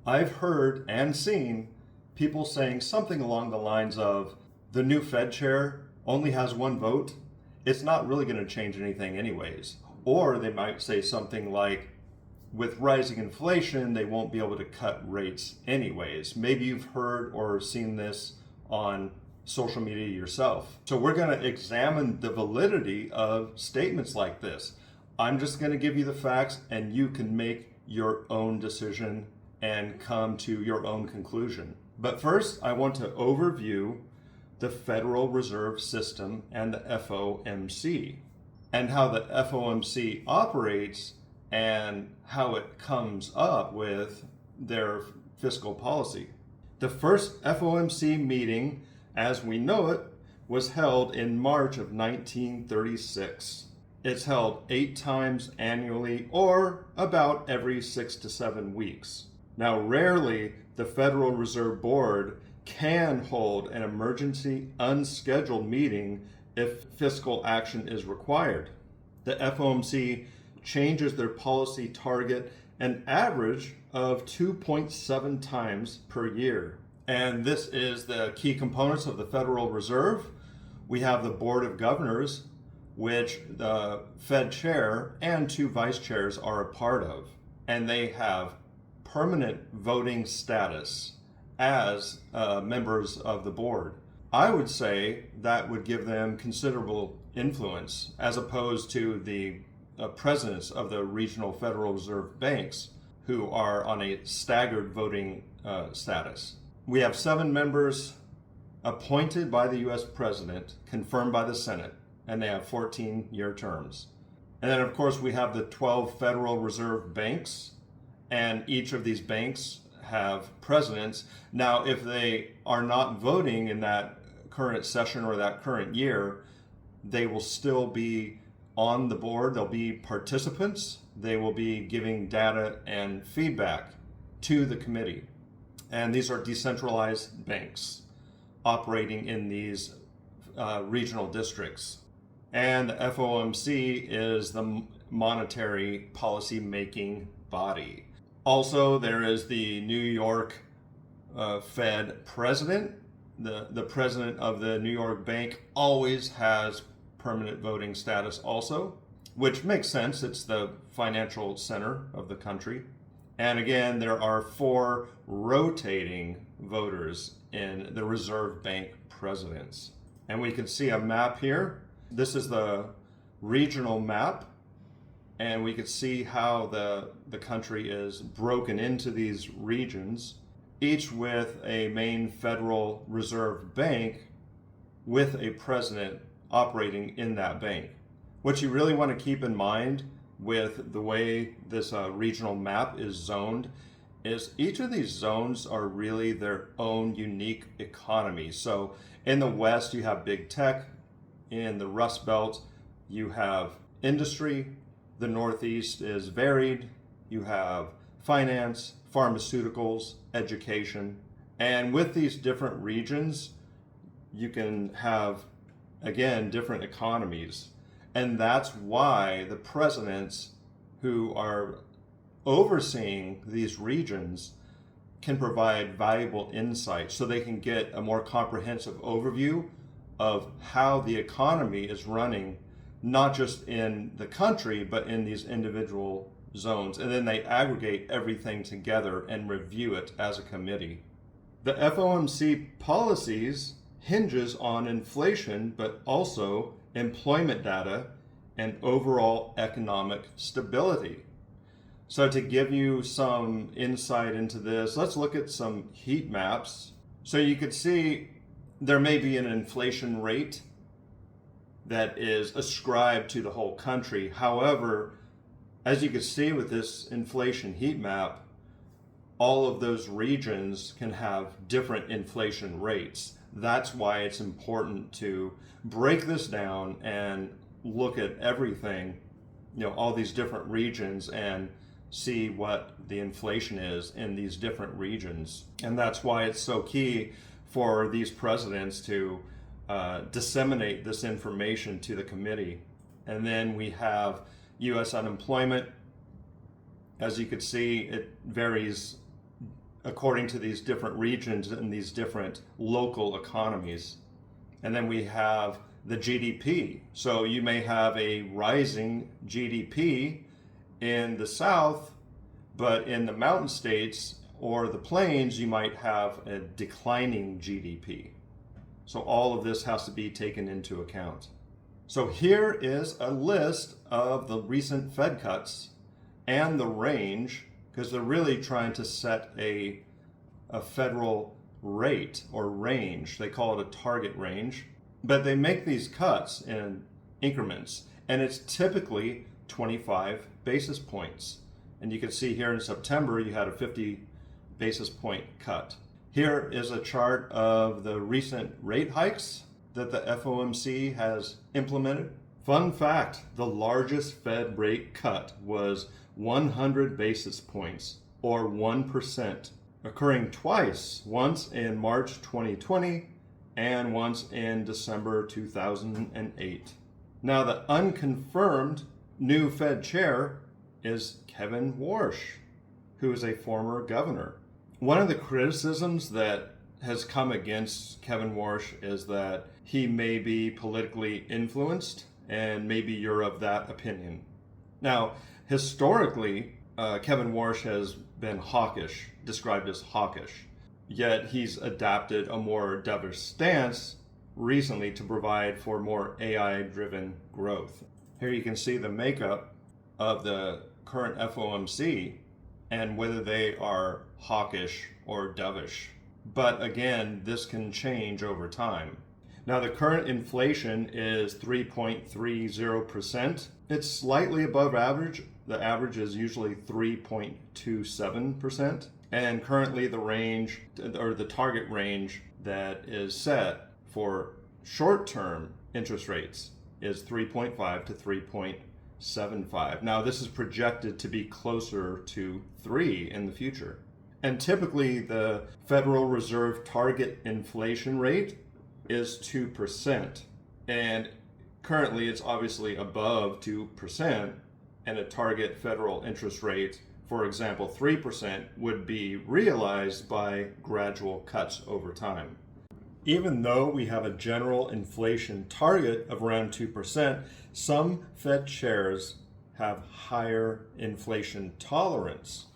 I've heard and seen people saying something along the lines of the new Fed chair only has one vote. It's not really going to change anything anyways. Or they might say something like, with rising inflation, they won't be able to cut rates anyways. Maybe you've heard or seen this on social media yourself. So we're going to examine the validity of statements like this. I'm just going to give you the facts and you can make your own decision and come to your own conclusion. But first, I want to overview the Federal Reserve System and the FOMC and how the FOMC operates and how it comes up with their fiscal policy. The first FOMC meeting, as we know it, was held in March of 1936. It's held 8 times annually, or about every 6 to 7 weeks. Now, rarely the Federal Reserve Board can hold an emergency unscheduled meeting if fiscal action is required. The FOMC changes their policy target an average of 2.7 times per year. And this is the key components of the Federal Reserve. We have the Board of Governors, which the Fed chair and 2 vice chairs are a part of. And they have permanent voting status as members of the board. I would say that would give them considerable influence as opposed to the presidents of the regional Federal Reserve banks who are on a staggered voting status. We have 7 members appointed by the US president, confirmed by the Senate, and they have 14-year terms. And then of course we have the 12 Federal Reserve banks, and each of these banks have presidents. Now, if they are not voting in that current session or that current year, they will still be on the board. They'll be participants. They will be giving data and feedback to the committee. And these are decentralized banks operating in these regional districts. And the FOMC is the monetary policy making body. Also, there is the New York Fed president. The president of the New York Bank always has permanent voting status also, which makes sense. It's the financial center of the country. And again, there are 4 rotating voters in the Reserve Bank presidents. And we can see a map here. This is the regional map. And we could see how the country is broken into these regions, each with a main Federal Reserve Bank with a president operating in that bank. What you really want to keep in mind with the way this regional map is zoned is each of these zones are really their own unique economy. So in the West, you have big tech. In the Rust Belt, you have industry. The Northeast is varied. You have finance, pharmaceuticals, education. And with these different regions, you can have, again, different economies. And that's why the presidents who are overseeing these regions can provide valuable insight so they can get a more comprehensive overview of how the economy is running, not just in the country, but in these individual zones. And then they aggregate everything together and review it as a committee. The FOMC policies hinges on inflation, but also employment data and overall economic stability. So to give you some insight into this, let's look at some heat maps. So you could see there may be an inflation rate that is ascribed to the whole country. However, as you can see with this inflation heat map, all of those regions can have different inflation rates. That's why it's important to break this down and look at everything, all these different regions, and see what the inflation is in these different regions. And that's why it's so key for these presidents to disseminate this information to the committee. And then we have U.S. unemployment. As you can see, it varies according to these different regions and these different local economies. And then we have the GDP. So you may have a rising GDP in the South, but in the mountain states or the plains, you might have a declining GDP. So all of this has to be taken into account. So here is a list of the recent Fed cuts and the range, because they're really trying to set a federal rate or range. They call it a target range. But they make these cuts in increments, and it's typically 25 basis points. And you can see here in September, you had a 50 basis point cut. Here is a chart of the recent rate hikes that the FOMC has implemented. Fun fact, the largest Fed rate cut was 100 basis points, or 1%, occurring twice, once in March 2020 and once in December 2008. Now, the unconfirmed new Fed chair is Kevin Warsh, who is a former governor. One of the criticisms that has come against Kevin Warsh is that he may be politically influenced, and maybe you're of that opinion. Now, historically, Kevin Warsh has been hawkish, described as hawkish. Yet he's adapted a more dovish stance recently to provide for more AI-driven growth. Here you can see the makeup of the current FOMC and whether they are hawkish or dovish. But again, this can change over time. Now, the current inflation is 3.30%. It's slightly above average. The average is usually 3.27%. And currently the range, or the target range that is set for short-term interest rates is 3.5 to 3.75. Now, this is projected to be closer to 3 in the future. And typically the Federal Reserve target inflation rate is 2%. And currently it's obviously above 2%, and a target federal interest rate, for example, 3%, would be realized by gradual cuts over time. Even though we have a general inflation target of around 2%, some Fed chairs have higher inflation tolerance.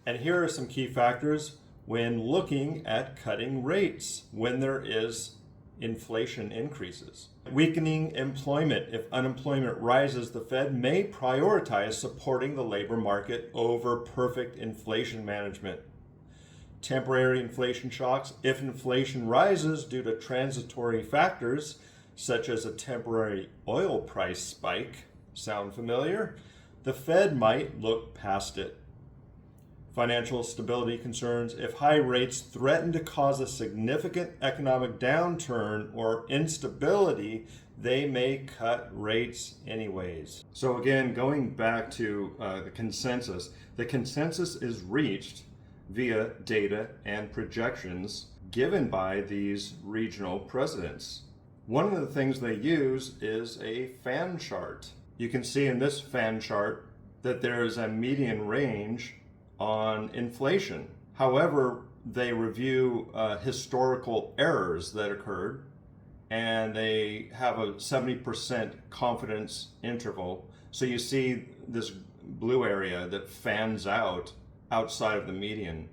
And here are some key factors when looking at cutting rates when there is inflation increases. Weakening employment. If unemployment rises, the Fed may prioritize supporting the labor market over perfect inflation management. Temporary inflation shocks. If inflation rises due to transitory factors, such as a temporary oil price spike, sound familiar? The Fed might look past it. Financial stability concerns. If high rates threaten to cause a significant economic downturn or instability, they may cut rates anyways. So again, going back to the consensus is reached via data and projections given by these regional presidents. One of the things they use is a fan chart. You can see in this fan chart that there is a median range on inflation. However, they review historical errors that occurred, and they have a 70% confidence interval. So you see this blue area that fans out outside of the median.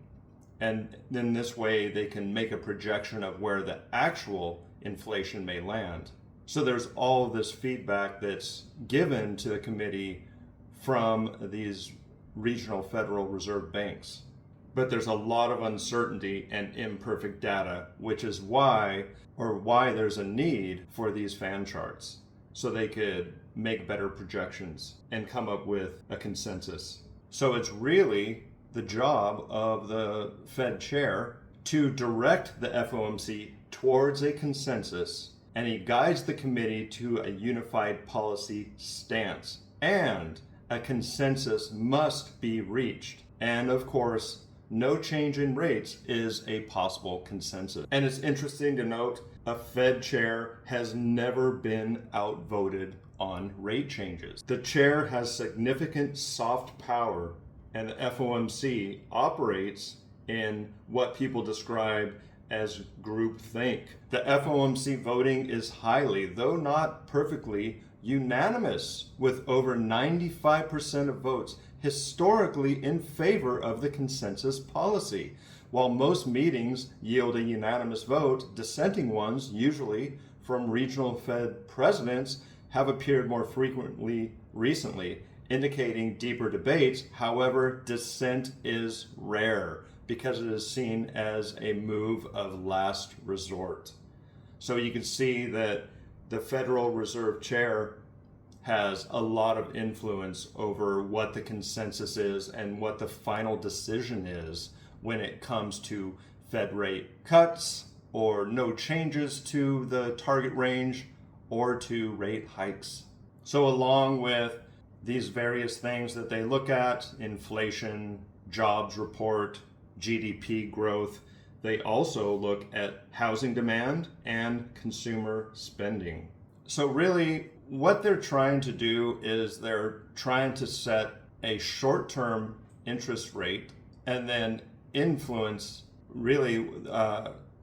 And in this way, they can make a projection of where the actual inflation may land. So there's all of this feedback that's given to the committee from these regional Federal Reserve banks. But there's a lot of uncertainty and imperfect data, which is why there's a need for these fan charts, so they could make better projections and come up with a consensus. So it's really the job of the Fed chair to direct the FOMC towards a consensus, and he guides the committee to a unified policy stance. And a consensus must be reached. And of course, no change in rates is a possible consensus. And it's interesting to note, a Fed chair has never been outvoted on rate changes. The chair has significant soft power, and the FOMC operates in what people describe as groupthink. The FOMC voting is highly, though not perfectly, unanimous, with over 95% of votes historically in favor of the consensus policy. While most meetings yield a unanimous vote, dissenting ones, usually from regional Fed presidents, have appeared more frequently recently, indicating deeper debates. However, dissent is rare because it is seen as a move of last resort. So you can see that the Federal Reserve Chair has a lot of influence over what the consensus is and what the final decision is when it comes to Fed rate cuts or no changes to the target range or to rate hikes. So along with these various things that they look at, inflation, jobs report, GDP growth, they also look at housing demand and consumer spending. So really, what they're trying to do is they're trying to set a short-term interest rate and then influence really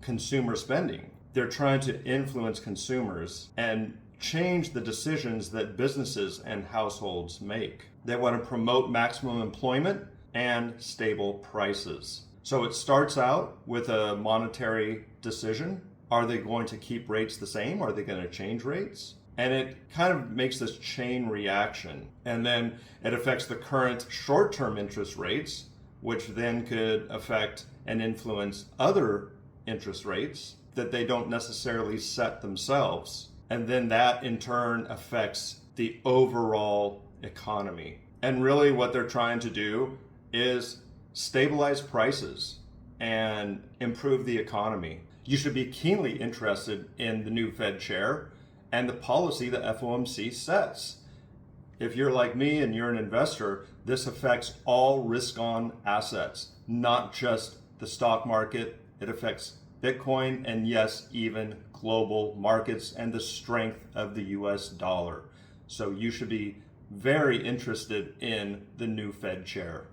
consumer spending. They're trying to influence consumers and change the decisions that businesses and households make. They want to promote maximum employment and stable prices. So it starts out with a monetary decision. Are they going to keep rates the same? Are they going to change rates? And it kind of makes this chain reaction. And then it affects the current short-term interest rates, which then could affect and influence other interest rates that they don't necessarily set themselves. And then that in turn affects the overall economy. And really what they're trying to do is stabilize prices and improve the economy. You should be keenly interested in the new Fed chair and the policy the FOMC sets. If you're like me and you're an investor, this affects all risk-on assets, not just the stock market. It affects Bitcoin and yes, even global markets and the strength of the US dollar. So you should be very interested in the new Fed chair.